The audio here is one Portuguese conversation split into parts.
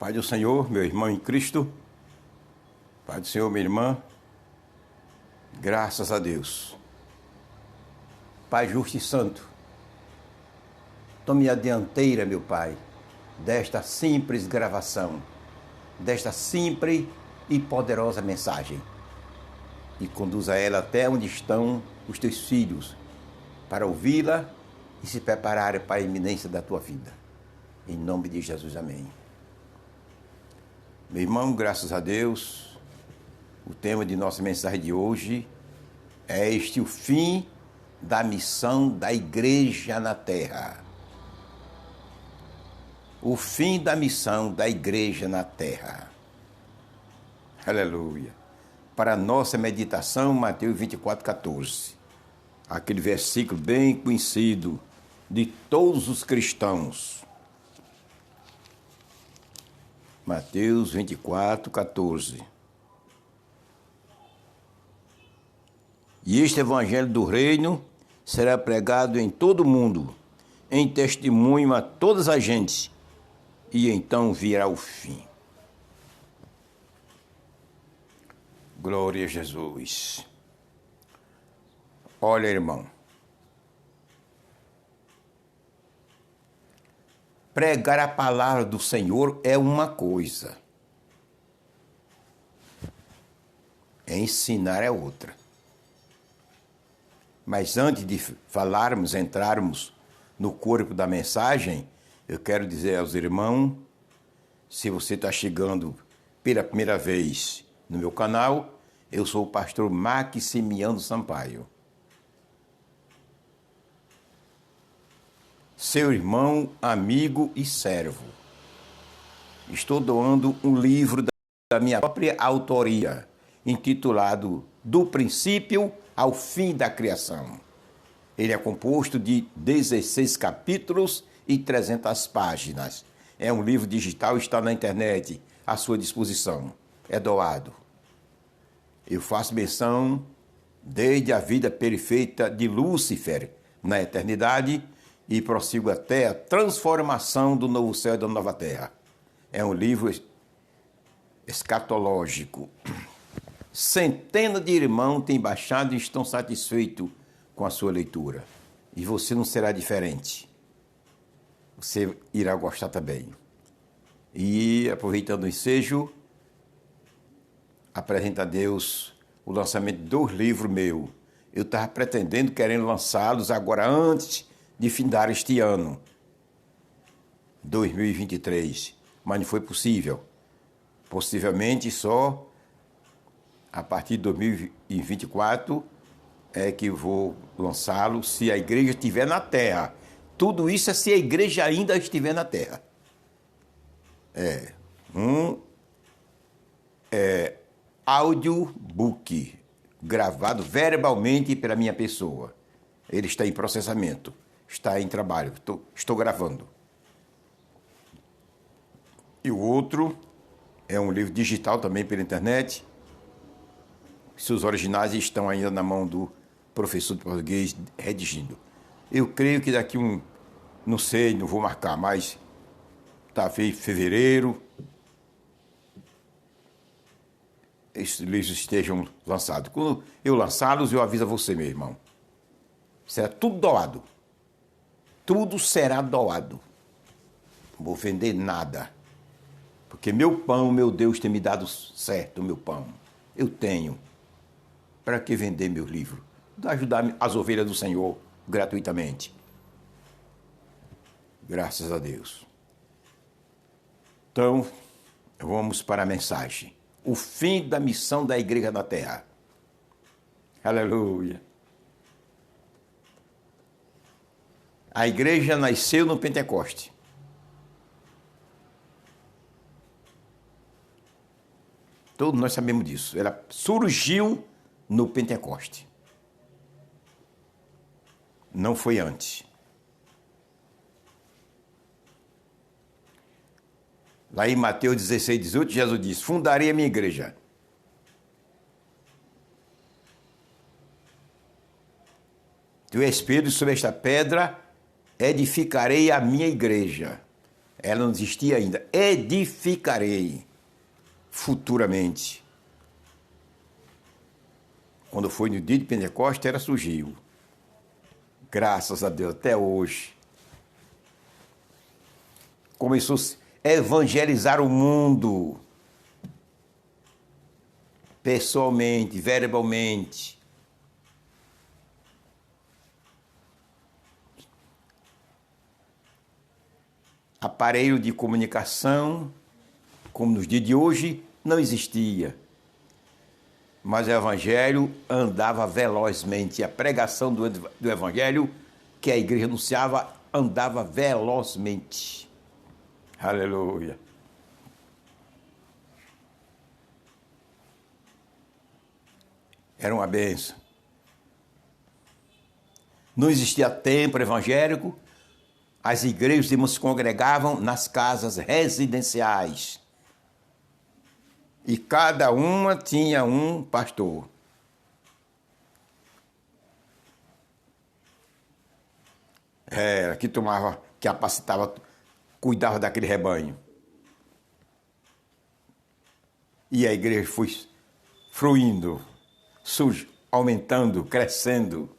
Pai do Senhor, meu irmão em Cristo, Pai do Senhor, minha irmã, graças a Deus. Pai justo e santo, tome a dianteira, meu Pai, desta simples gravação, desta simples e poderosa mensagem, e conduza ela até onde estão os teus filhos, para ouvi-la e se prepararem para a iminência da tua vida. Em nome de Jesus, amém. Meu irmão, graças a Deus, o tema de nossa mensagem de hoje é o fim da missão da igreja na terra. O fim da missão da igreja na terra. Aleluia. Para a nossa meditação, Mateus 24:14. Aquele versículo bem conhecido de todos os cristãos. Mateus 24:14. E este evangelho do reino será pregado em todo o mundo, em testemunho a todas as gentes, e então virá o fim. Glória a Jesus. Olha, irmão, pregar a palavra do Senhor é uma coisa, ensinar é outra. Mas antes de entrarmos no corpo da mensagem, eu quero dizer aos irmãos, se você está chegando pela primeira vez no meu canal, eu sou o pastor Maximiano Sampaio. Seu irmão, amigo e servo. Estou doando um livro da minha própria autoria, intitulado Do Princípio ao Fim da Criação. Ele é composto de 16 capítulos e 300 páginas. É um livro digital, está na internet, à sua disposição. É doado. Eu faço menção desde a vida perfeita de Lúcifer na eternidade e prossigo até a transformação do novo céu e da nova terra. É um livro escatológico. Centenas de irmãos têm baixado e estão satisfeitos com a sua leitura. E você não será diferente. Você irá gostar também. E, aproveitando o ensejo, apresenta a Deus o lançamento de 2 livros meus. Eu estava querendo lançá-los agora antes de findar este ano, 2023, mas não foi possível. Possivelmente só a partir de 2024 é que vou lançá-lo se a igreja estiver na terra. Tudo isso é se a igreja ainda estiver na terra. Audiobook, gravado verbalmente pela minha pessoa. Ele está em processamento. Está em trabalho, estou gravando. E o outro é um livro digital também pela internet. Seus originais estão ainda na mão do professor de português redigindo. Eu creio que daqui não sei, não vou marcar, mas talvez fevereiro, esses livros estejam lançados. Quando eu lançá-los, eu aviso a você, meu irmão. Será tudo doado. Tudo será doado. Não vou vender nada. Porque meu pão, meu Deus, tem me dado certo, meu pão. Eu tenho. Para que vender meu livro? Ajudar as ovelhas do Senhor gratuitamente. Graças a Deus. Então, vamos para a mensagem. O fim da missão da igreja na terra. Aleluia. A igreja nasceu no Pentecoste. Todos nós sabemos disso. Ela surgiu no Pentecoste. Não foi antes. Lá em Mateus 16:18, Jesus diz: fundarei a minha igreja. Tu és Pedro, sobre esta pedra edificarei a minha igreja. Ela não existia ainda. Edificarei futuramente. Quando foi no dia de Pentecostes, ela surgiu. Graças a Deus, até hoje. Começou a evangelizar o mundo. Pessoalmente, verbalmente. Aparelho de comunicação, como nos dias de hoje, não existia. Mas o evangelho andava velozmente. A pregação do evangelho que a igreja anunciava andava velozmente. Aleluia. Era uma bênção. Não existia templo evangélico. As igrejas se congregavam nas casas residenciais. E cada uma tinha um pastor. Que tomava, que apacitava, cuidava daquele rebanho. E a igreja foi fruindo, aumentando, crescendo.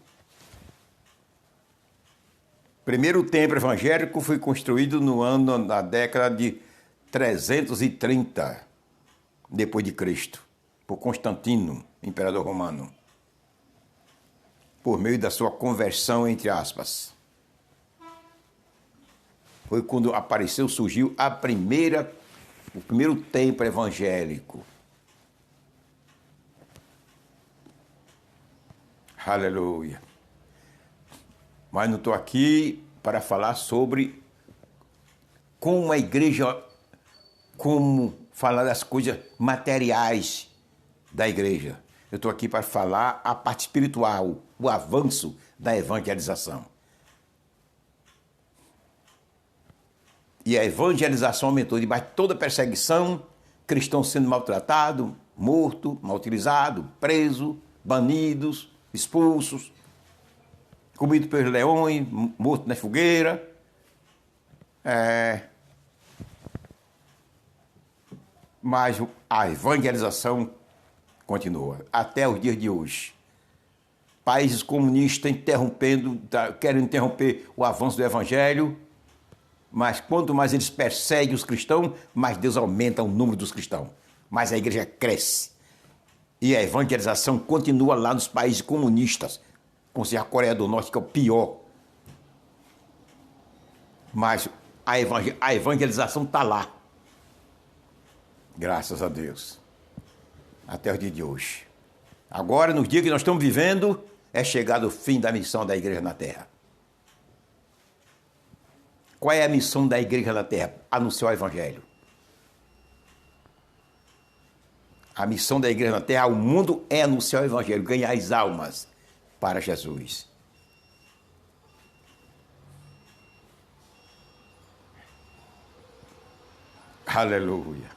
O primeiro templo evangélico foi construído na década de 330 depois de Cristo, por Constantino, imperador romano, por meio da sua conversão, entre aspas. Foi quando surgiu o primeiro templo evangélico. Aleluia. Mas não estou aqui para falar sobre como a igreja, como falar das coisas materiais da igreja. Eu estou aqui para falar a parte espiritual, o avanço da evangelização. E a evangelização aumentou debaixo de toda perseguição, cristãos sendo maltratados, mortos, mal utilizados, presos, banidos, expulsos, comidos pelos leões, mortos na fogueira. Mas a evangelização continua até os dias de hoje. Países comunistas querem interromper o avanço do evangelho, mas quanto mais eles perseguem os cristãos, mais Deus aumenta o número dos cristãos. Mais a igreja cresce. E a evangelização continua lá nos países comunistas, como se a Coreia do Norte, que é o pior. Mas a evangelização está lá. Graças a Deus. Até o dia de hoje. Agora, nos dias que nós estamos vivendo, é chegado o fim da missão da igreja na terra. Qual é a missão da igreja na terra? Anunciar o evangelho. A missão da igreja na terra ao mundo é anunciar o evangelho, ganhar as almas para Jesus. Aleluia.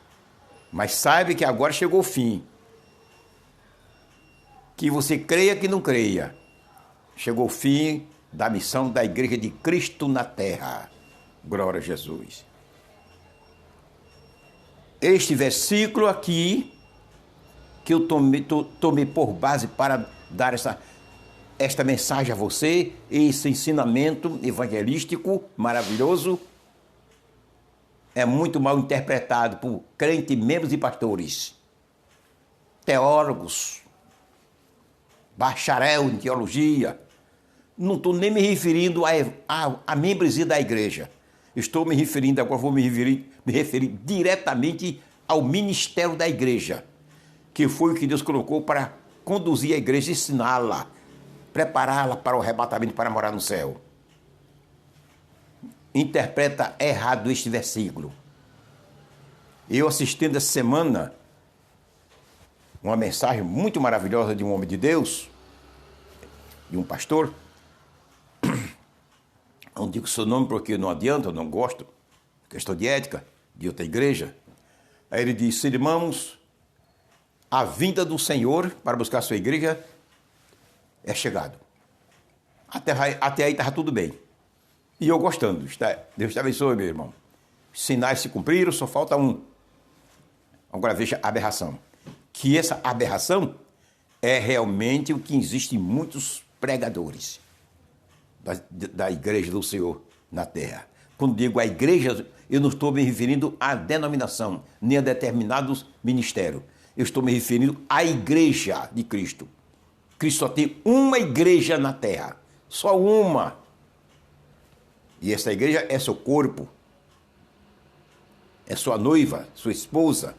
Mas saiba que agora chegou o fim. Que você creia que não creia. Chegou o fim da missão da igreja de Cristo na terra. Glória a Jesus. Este versículo aqui, que eu tomei por base para dar esta mensagem a você, esse ensinamento evangelístico maravilhoso, é muito mal interpretado por crentes, membros e pastores, teólogos, bacharel em teologia. Não estou nem me referindo a membresia da igreja. Estou me referindo, agora vou me referir diretamente ao ministério da igreja, que foi o que Deus colocou para conduzir a igreja, ensiná-la, prepará-la para o arrebatamento, para morar no céu. Interpreta errado este versículo. Eu assistindo essa semana uma mensagem muito maravilhosa de um homem de Deus, de um pastor. Não digo seu nome porque não adianta, eu não gosto, questão de ética, de outra igreja. Aí ele disse: irmãos, a vinda do Senhor para buscar a sua igreja é chegado. Até aí estava tudo bem. E eu gostando. Deus te abençoe, meu irmão. sinais se cumpriram, só falta um. Agora veja a aberração. Que essa aberração é realmente o que existe em muitos pregadores da igreja do Senhor na terra. Quando digo a igreja, eu não estou me referindo à denominação, nem a determinados ministérios. Eu estou me referindo à igreja de Cristo. Cristo só tem uma igreja na terra, só uma. E essa igreja é seu corpo, é sua noiva, sua esposa,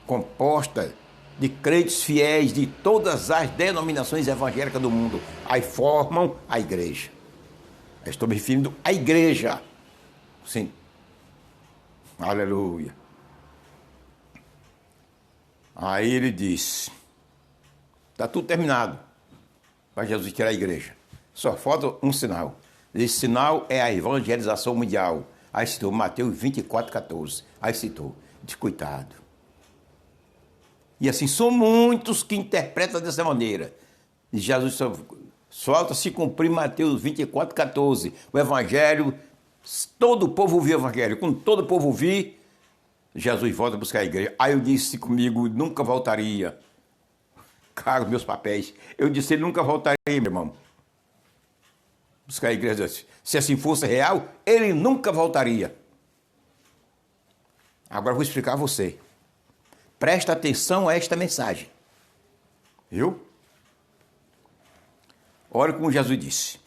composta de crentes fiéis de todas as denominações evangélicas do mundo. Aí formam a igreja. Eu estou me referindo à igreja. Sim. Aleluia. Aí ele disse, está tudo terminado para Jesus tirar a igreja. Só falta um sinal. Esse sinal é a evangelização mundial. Aí citou Mateus 24:14. Aí citou, descuidado. E assim, são muitos que interpretam dessa maneira. E Jesus só falta se cumprir Mateus 24:14. O evangelho, todo o povo ouvir o evangelho. Quando todo o povo ouvir, Jesus volta a buscar a igreja. Aí eu disse comigo, nunca voltaria. Cago meus papéis. Eu disse, ele nunca voltaria, meu irmão. Buscar a igreja. Se assim fosse real, ele nunca voltaria. Agora eu vou explicar a você. Presta atenção a esta mensagem. Viu? Olha como Jesus disse.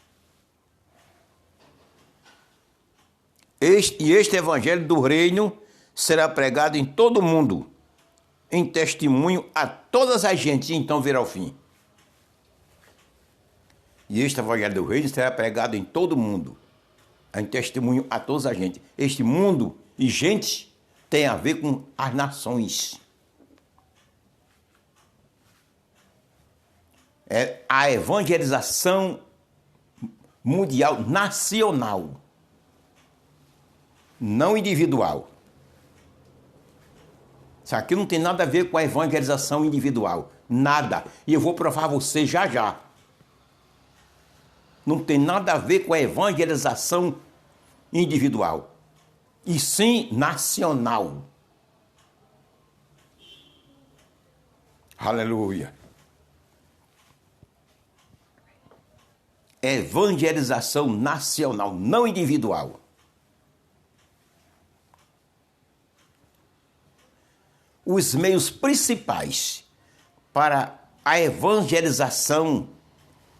Este evangelho do reino será pregado em todo o mundo, em testemunho a todas as gentes, e então virá o fim. E este evangelho do reino será pregado em todo o mundo, em testemunho a todas as gentes. Este mundo e gente tem a ver com as nações. É a evangelização mundial, nacional, não individual. Isso aqui não tem nada a ver com a evangelização individual, nada. E eu vou provar a você já já. Não tem nada a ver com a evangelização individual, e sim nacional. Aleluia. Evangelização nacional, não individual. Os meios principais para a evangelização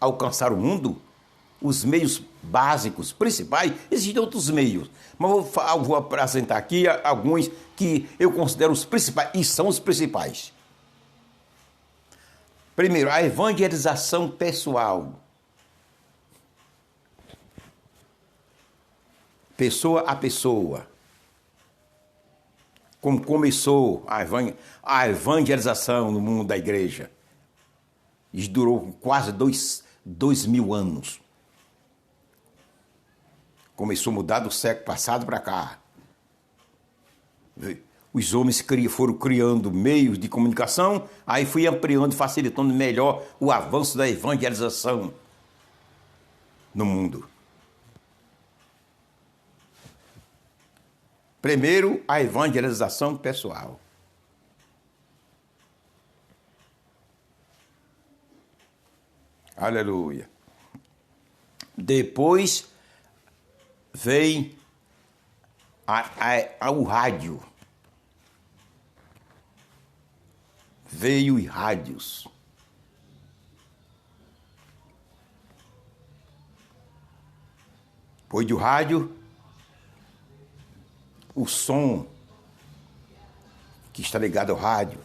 alcançar o mundo, os meios básicos, principais, existem outros meios, mas eu vou apresentar aqui alguns que eu considero os principais, e são os principais. Primeiro, a evangelização pessoal. Pessoa a pessoa. Como começou a evangelização no mundo da igreja. Isso durou quase 2.000 anos. Começou a mudar do século passado para cá. Os homens foram criando meios de comunicação, aí foi ampliando, facilitando melhor o avanço da evangelização no mundo. Primeiro, a evangelização pessoal. Aleluia. Depois vem o rádio. Veio os rádios. Depois do rádio, o som que está ligado ao rádio,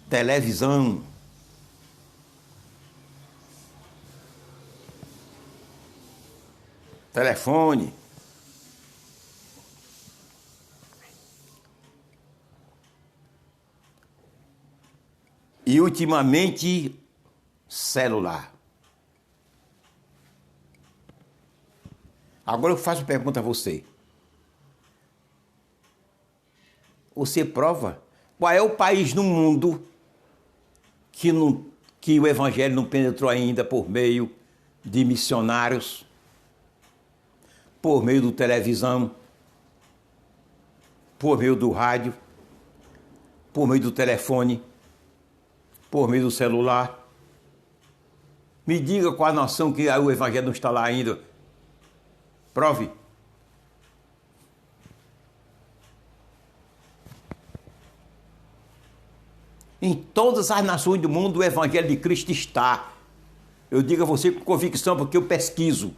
televisão, telefone, e ultimamente celular. Agora eu faço uma pergunta a você. Você prova qual é o país no mundo que o evangelho não penetrou ainda por meio de missionários? por meio do televisão, por meio do rádio, por meio do telefone, por meio do celular. Me diga qual a nação que o evangelho não está lá ainda. Prove. Em todas as nações do mundo o evangelho de Cristo está. Eu digo a você com convicção porque eu pesquiso.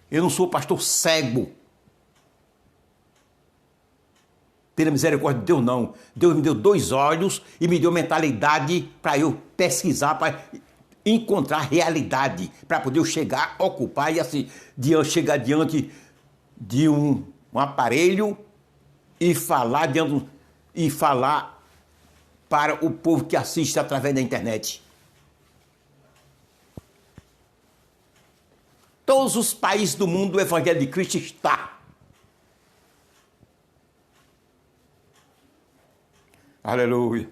Eu não sou pastor cego. Pela misericórdia de Deus, não. Deus me deu 2 olhos e me deu mentalidade para eu pesquisar, para encontrar realidade, para poder eu chegar, ocupar e assim, chegar diante de um aparelho e falar para o povo que assiste através da internet. Todos os países do mundo o evangelho de Cristo está. Aleluia.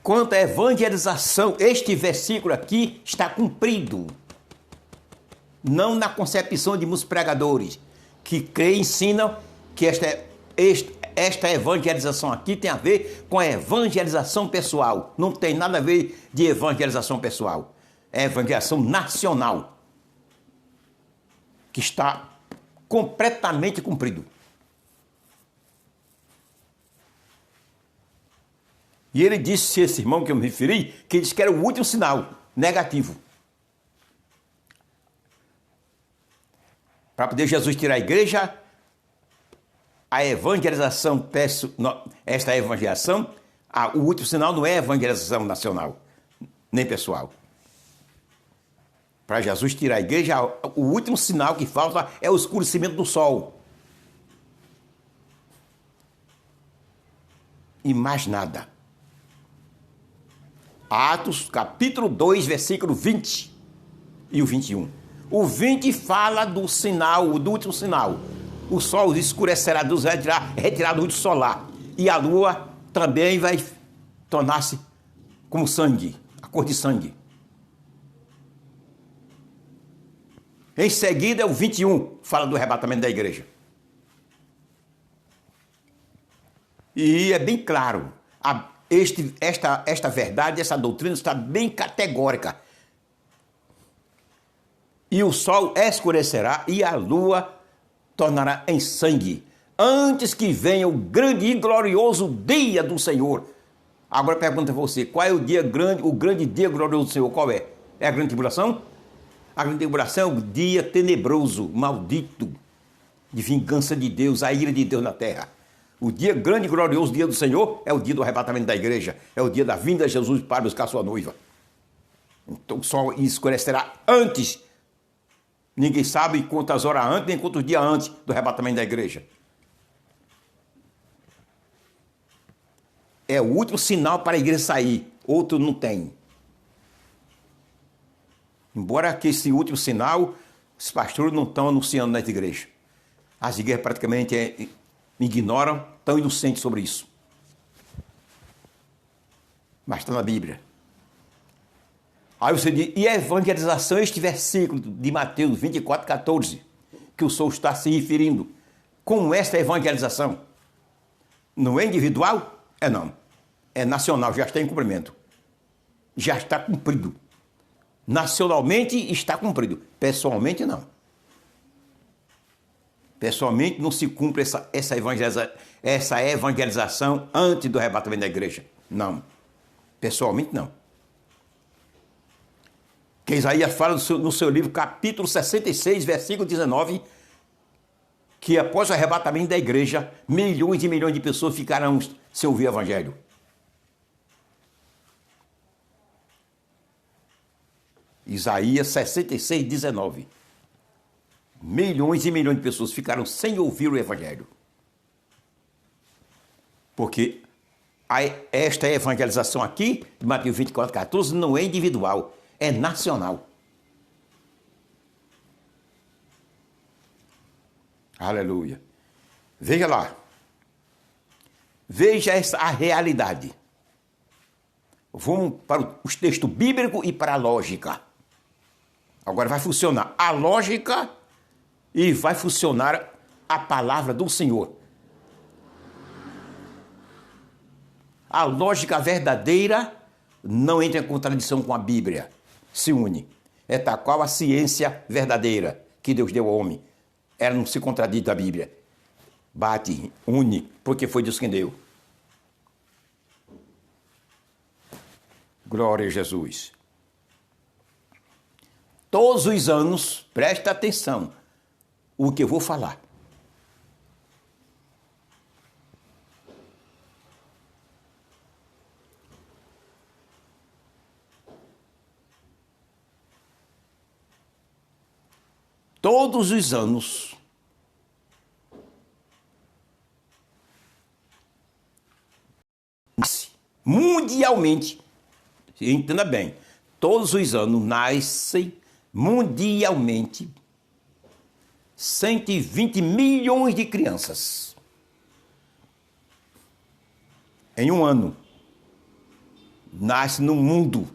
Quanto à evangelização, este versículo aqui está cumprido. Não na concepção de muitos pregadores que creem e ensinam que esta evangelização aqui tem a ver com a evangelização pessoal. Não tem nada a ver de evangelização pessoal. É evangelização nacional. Que está completamente cumprido. E ele disse, esse irmão que eu me referi, que ele disse que era o último sinal negativo. Para poder Jesus tirar a igreja, a evangelização, esta evangelização, o último sinal não é evangelização nacional, nem pessoal. Para Jesus tirar a igreja, o último sinal que falta é o escurecimento do sol. E mais nada. Atos, capítulo 2, versículo 20 e o 21. O 20 fala do sinal, do último sinal. O sol escurecerá, Deus vai retirar a luz solar. E a lua também vai tornar-se como sangue, a cor de sangue. Em seguida, o 21 fala do arrebatamento da igreja. E é bem claro, esta verdade, essa doutrina está bem categórica. E o sol escurecerá e a lua tornará em sangue, antes que venha o grande e glorioso dia do Senhor. Agora pergunta a você, qual é o grande dia glorioso do Senhor? Qual é? É a grande tribulação? A grande tribulação é o dia tenebroso, maldito, de vingança de Deus, a ira de Deus na terra. O dia grande e glorioso dia do Senhor é o dia do arrebatamento da igreja, é o dia da vinda de Jesus para buscar sua noiva. Então o sol escurecerá antes. Ninguém sabe quantas horas antes, nem quantos dias antes do arrebatamento da igreja. É o último sinal para a igreja sair, outro não tem. Embora que esse último sinal, os pastores não estão anunciando nas igrejas. As igrejas praticamente ignoram, estão inocentes sobre isso. Mas está na Bíblia. Aí você diz, e a evangelização, este versículo de Mateus 24, 14, que o Senhor está se referindo, como esta evangelização? Não é individual? É não. É nacional, já está em cumprimento. Já está cumprido. Nacionalmente está cumprido. Pessoalmente, não. Pessoalmente não se cumpre essa evangelização antes do arrebatamento da igreja. Não. Pessoalmente, não. Que Isaías fala no seu livro, capítulo 66, versículo 19, que após o arrebatamento da igreja, milhões e milhões de pessoas ficarão sem ouvir o evangelho. Isaías 66, 19. Milhões e milhões de pessoas ficaram sem ouvir o evangelho. Porque esta evangelização aqui, de Mateus 24, 14, não é individual, é nacional. Aleluia. Veja lá. Veja a realidade. Vamos para os textos bíblicos e para a lógica. Agora vai funcionar a lógica e vai funcionar a palavra do Senhor. A lógica verdadeira não entra em contradição com a Bíblia, se une. É tal qual a ciência verdadeira que Deus deu ao homem. Ela não se contradiz da Bíblia. Bate, une, porque foi Deus quem deu. Glória a Jesus. Todos os anos, presta atenção o que eu vou falar. Todos os anos, mundialmente, entenda bem, todos os anos nascem mundialmente 120 milhões de crianças. Em um ano, nasce no mundo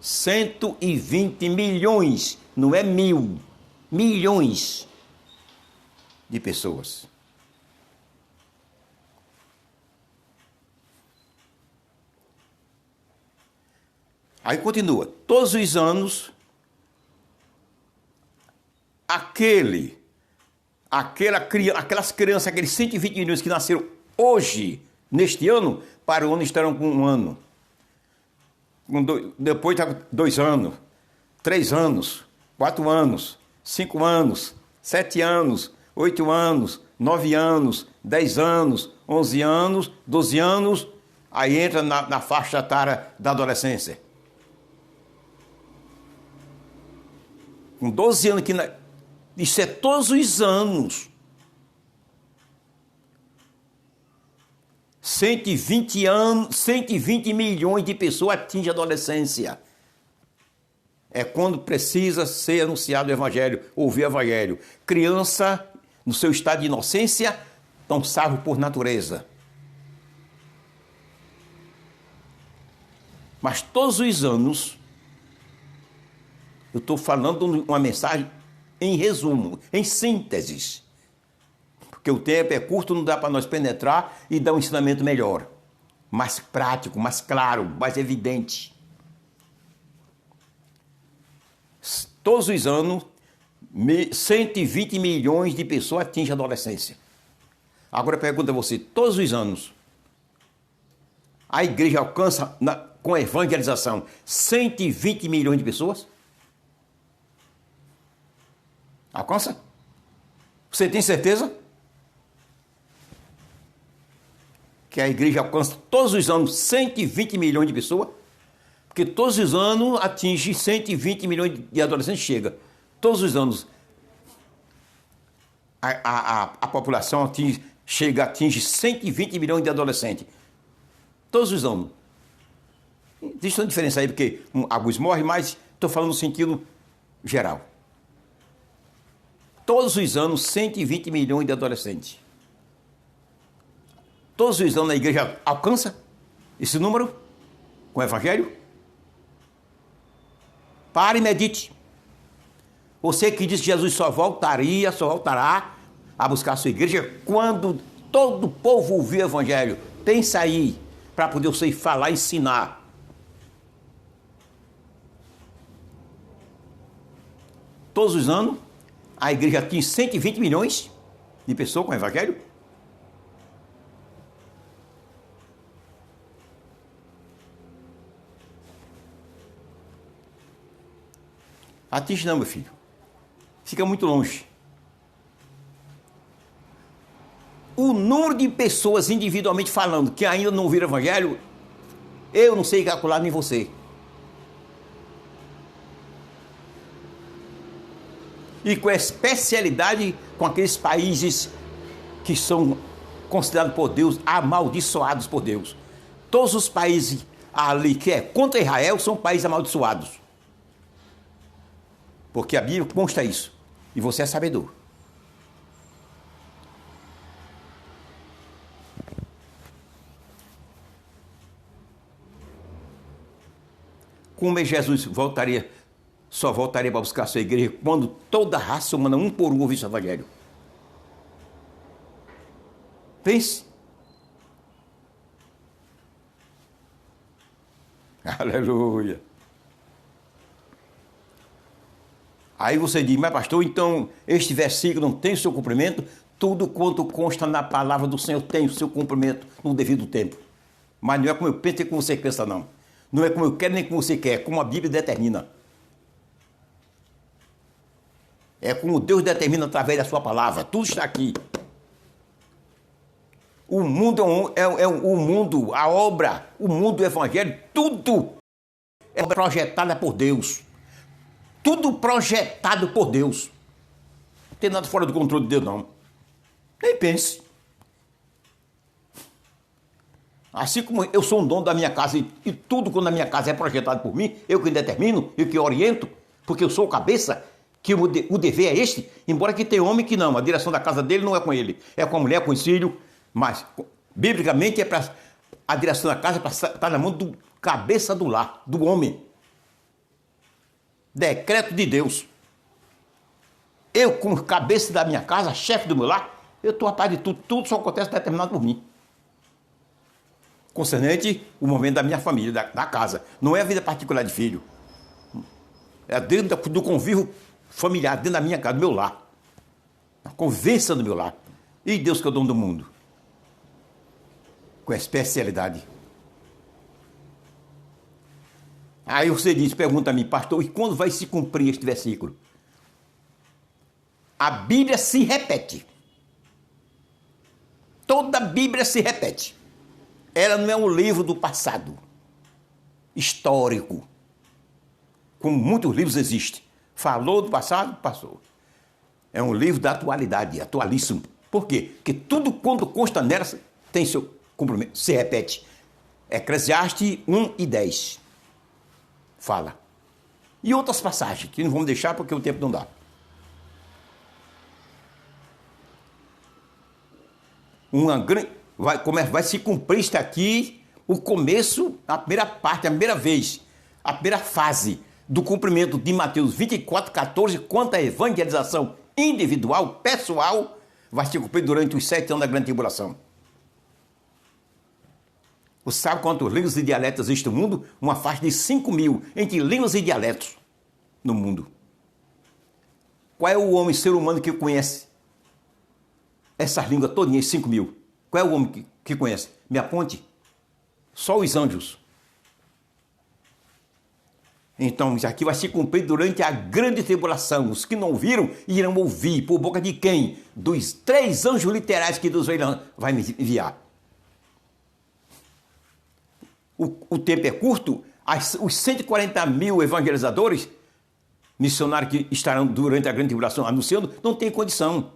120 milhões, não é mil, milhões de pessoas. Aí continua, todos os anos, aquelas crianças, aqueles 120 milhões que nasceram hoje, neste ano, para o ano estarão com um ano. Depois 2 anos, 3 anos, 4 anos, 5 anos, 7 anos, 8 anos, 9 anos, 10 anos, 11 anos, 12 anos, aí entra na faixa etária da adolescência. Com 12 anos, isso é todos os anos. 120 milhões de pessoas atingem a adolescência. É quando precisa ser anunciado o Evangelho, ouvir o Evangelho. Criança, no seu estado de inocência, estão salvos por natureza. Mas todos os anos, eu estou falando uma mensagem em resumo, em síntese. Porque o tempo é curto, não dá para nós penetrar e dar um ensinamento melhor. Mais prático, mais claro, mais evidente. Todos os anos, 120 milhões de pessoas atingem a adolescência. Agora pergunta a você, todos os anos, a igreja alcança, com a evangelização, 120 milhões de pessoas? Alcança? Você tem certeza? Que a igreja alcança todos os anos 120 milhões de pessoas? Porque todos os anos atinge 120 milhões de adolescentes, chega. Todos os anos a população atinge 120 milhões de adolescentes. Todos os anos. Existe uma diferença aí, porque alguns morrem, mas estou falando no sentido geral. Todos os anos, 120 milhões de adolescentes. Todos os anos a igreja alcança esse número com o Evangelho? Pare e medite. Você que diz que Jesus só voltará a buscar a sua igreja quando todo o povo ouvir o Evangelho. Pensa aí, para poder você falar e ensinar. Todos os anos, a igreja tinha 120 milhões de pessoas com o Evangelho. Atinge não, meu filho. Fica muito longe. O número de pessoas individualmente falando que ainda não ouviram o Evangelho, eu não sei calcular nem você. E com especialidade com aqueles países que são considerados por Deus, amaldiçoados por Deus. Todos os países ali que é contra Israel são países amaldiçoados. Porque a Bíblia consta isso. E você é sabedor. Como Jesus voltaria só voltaria para buscar a sua igreja quando toda a raça humana, um por um, ouvisse o evangelho. Pense. Aleluia. Aí você diz, mas pastor, então este versículo não tem o seu cumprimento? Tudo quanto consta na palavra do Senhor tem o seu cumprimento no devido tempo. Mas não é como eu penso nem como você pensa, não. Não é como eu quero nem como você quer, é como a Bíblia determina. É como Deus determina através da sua palavra. Tudo está aqui. O mundo o mundo, a obra, o mundo do evangelho, tudo é projetada por Deus. Tudo projetado por Deus. Não tem nada fora do controle de Deus, não. Nem pense. Assim como eu sou um dono da minha casa e tudo quando a minha casa é projetado por mim, eu que determino, eu que oriento, porque eu sou o cabeça, que o dever é este, embora que tenha homem que não, a direção da casa dele não é com ele, é com a mulher, com os filhos, mas biblicamente é para a direção da casa para estar na mão do cabeça do lar, do homem. Decreto de Deus. Eu, como cabeça da minha casa, chefe do meu lar, eu estou a par de tudo, tudo só acontece determinado por mim. Concernente o momento da minha família, da casa. Não é a vida particular de filho. É dentro do convívio familiar, dentro da minha casa, do meu lar. A convivência do meu lar. E Deus que é o dono do mundo. Com especialidade. Aí você diz, pergunta a mim, pastor, e quando vai se cumprir este versículo? A Bíblia se repete. Toda a Bíblia se repete. Ela não é um livro do passado, histórico, como muitos livros existem. Falou do passado, passou. É um livro da atualidade, atualíssimo. Por quê? Porque tudo quanto consta nela tem seu cumprimento, se repete. Eclesiastes 1:10. Fala. E outras passagens, que não vamos deixar porque o tempo não dá. Vai se cumprir isto aqui, o começo, a primeira parte, a primeira vez, a primeira fase do cumprimento de Mateus 24:14, quanto à evangelização individual, pessoal, vai se cumprir durante os 7 anos da grande tribulação. Você sabe quantas línguas e dialetos existe no mundo? Uma faixa de 5.000 entre línguas e dialetos no mundo. Qual é o homem, ser humano que conhece essas línguas todinhas, 5.000? Qual é o homem que conhece? Me aponte. Só os anjos. Então, isso aqui vai se cumprir durante a grande tribulação. Os que não ouviram irão ouvir. Por boca de quem? Dos 3 anjos literais que Deus vai me enviar. O tempo é curto. Os 140.000 evangelizadores, missionários que estarão durante a grande tribulação anunciando, não tem condição.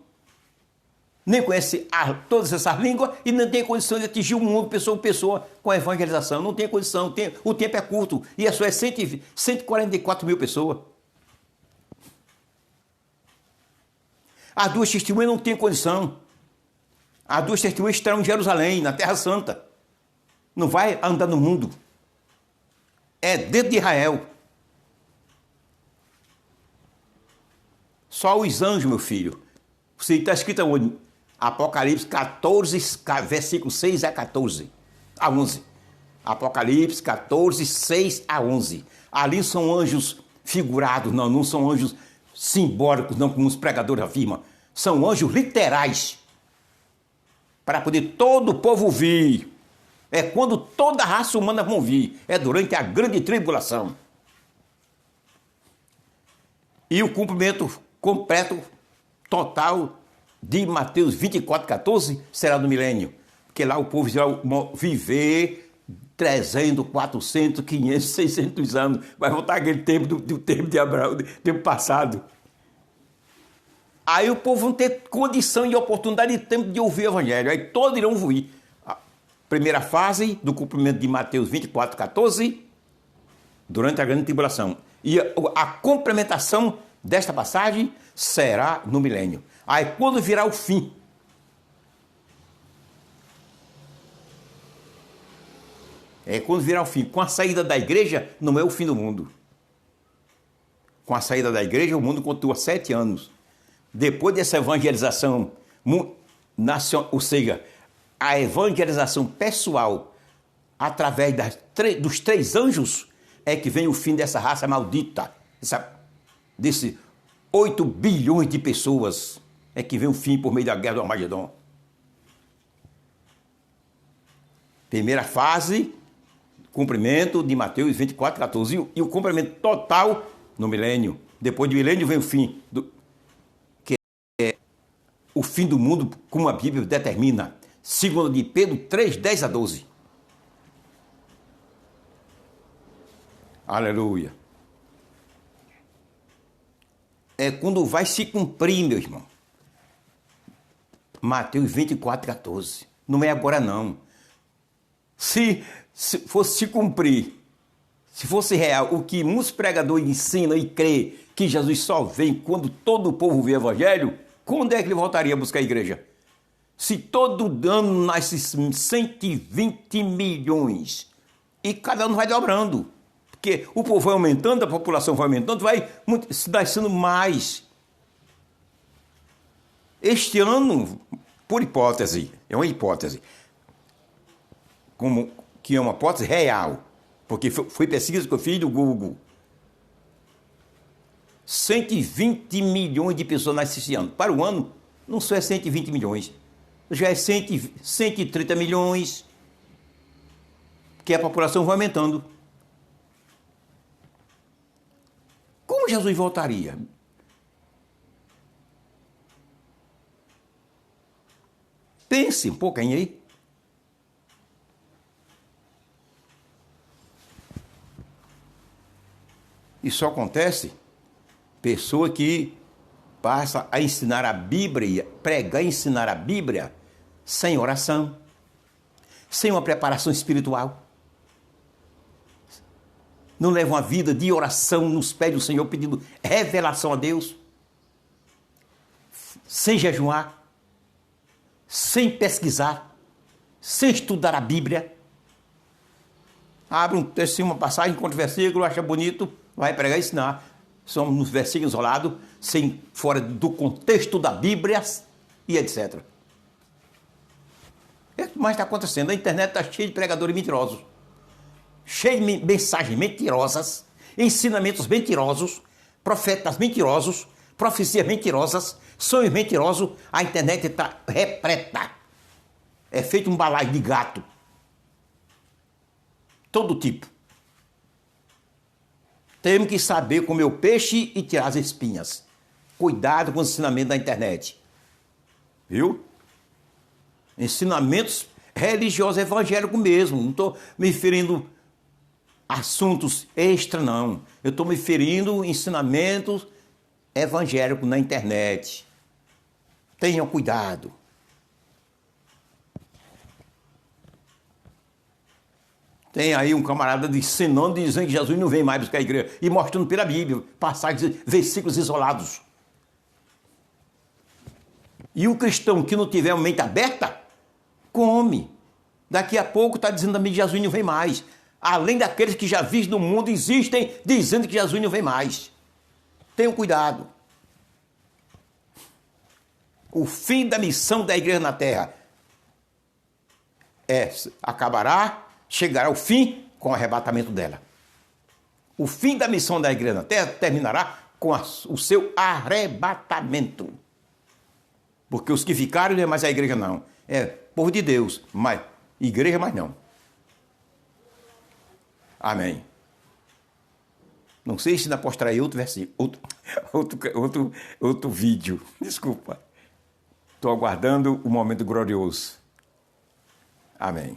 Nem conhece todas essas línguas e não tem condição de atingir o mundo pessoa por pessoa com a evangelização. Não tem condição, o tempo é curto e é só 144.000 pessoas. As 2 testemunhas não têm condição. As 2 testemunhas estarão em Jerusalém, na Terra Santa. Não vai andar no mundo. É dentro de Israel. Só os anjos, meu filho. Você está escrito onde? Apocalipse 14, versículo 6 a 14, a 11. Apocalipse 14, 6 a 11. Ali são anjos figurados, não são anjos simbólicos, não como os pregadores afirmam. São anjos literais. Para poder todo o povo vir. É quando toda a raça humana vão vir. É durante a grande tribulação. E o cumprimento completo, total, de Mateus 24:14 será no milênio. Porque lá o povo vai viver 300, 400, 500, 600 anos. Vai voltar aquele tempo do tempo de Abraão, do tempo passado. Aí o povo vão ter condição e oportunidade de tempo de ouvir o evangelho. Aí todos irão ouvir. A primeira fase do cumprimento de Mateus 24:14 durante a grande tribulação. E a complementação desta passagem será no milênio. Aí quando virá o fim, quando virá o fim, com a saída da igreja, não é o fim do mundo. com a saída da igreja, o mundo continua 7 anos. Depois dessa evangelização, ou seja, a evangelização pessoal, através dos 3 anjos, é que vem o fim dessa raça maldita, desse 8 bilhões de pessoas, é que vem o fim por meio da guerra do Armagedon. Primeira fase, cumprimento de Mateus 24:14, e o cumprimento total no milênio. Depois do milênio vem o fim, que é o fim do mundo, como a Bíblia determina. 2 de Pedro 3:10-12. Aleluia. É quando vai se cumprir, meu irmão. Mateus 24:14. Não é agora, não. Se fosse se cumprir, se fosse real, o que muitos pregadores ensinam e crê que Jesus só vem quando todo o povo vê o evangelho, quando é que ele voltaria a buscar a igreja? Se todo ano nasce 120 milhões e cada ano vai dobrando, porque o povo vai aumentando, a população vai aumentando, vai se nascendo mais. Este ano, por hipótese, é uma hipótese, que é uma hipótese real, porque foi pesquisa que eu fiz do Google. 120 milhões de pessoas nascem esse ano. Para o ano, não só é 120 milhões, já é 130 milhões, que a população vai aumentando. Como Jesus voltaria? Pense um pouquinho aí. Isso acontece, pessoa que passa a ensinar a Bíblia, pregar e ensinar a Bíblia sem oração, sem uma preparação espiritual. Não leva uma vida de oração nos pés do Senhor, pedindo revelação a Deus, sem jejuar, sem pesquisar, sem estudar a Bíblia. Abre um texto, uma passagem, encontra o versículo, acha bonito, vai pregar e ensinar. Somos nos versículos isolados, fora do contexto da Bíblia e etc. É o que mais está acontecendo. A internet está cheia de pregadores mentirosos, cheio de mensagens mentirosas, ensinamentos mentirosos, profetas mentirosos, profecias mentirosas, sonhos mentirosos. A internet está repleta. É feito um balaio de gato. Todo tipo. Temos que saber comer o peixe e tirar as espinhas. Cuidado com o ensinamento da internet. Viu? Ensinamentos religiosos evangélicos mesmo. Não estou me referindo a assuntos extra, não. Eu estou me referindo a ensinamentos evangélicos na internet. Tenham cuidado. Tem aí um camarada ensinando, dizendo que Jesus não vem mais buscar a igreja, e mostrando pela Bíblia, passagens, versículos isolados. E o cristão que não tiver uma mente aberta, come. Daqui a pouco está dizendo também que Jesus não vem mais. Além daqueles que já vistos no mundo existem dizendo que Jesus não vem mais. Tenham cuidado. O fim da missão da igreja na terra chegará ao fim com o arrebatamento dela. O fim da missão da igreja na terra terminará com o seu arrebatamento. Porque os que ficaram não é mais a igreja, não. É povo de Deus, mas igreja mais não. Amém. Não sei se ainda postarei outro versículo, outro vídeo. Desculpa. Estou aguardando o momento glorioso. Amém.